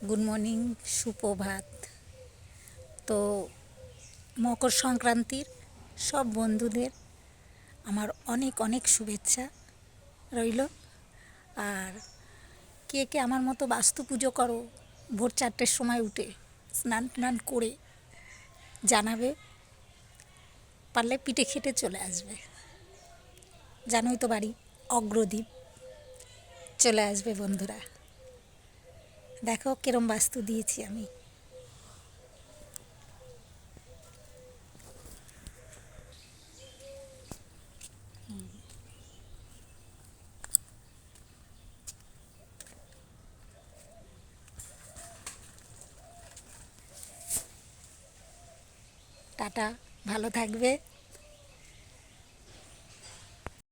Good morning, সুপ্রভাত। তো মকর সংক্রান্তির সব বন্ধুদের আমার অনেক অনেক শুভেচ্ছা রইল। আর কে কে আমার মতো বাস্তু পুজো করো ভোর 4টের সময় উঠে স্নান টান করে জানাবে, পারলে পিঠে খেতে চলে আসবে। জানোই তো বাড়ি অগ্রদ্বীপ, চলে আসবে বন্ধুরা। দেখো কিরম বাস্তু দিয়েছি আমি। টাটা, ভালো থাকবে।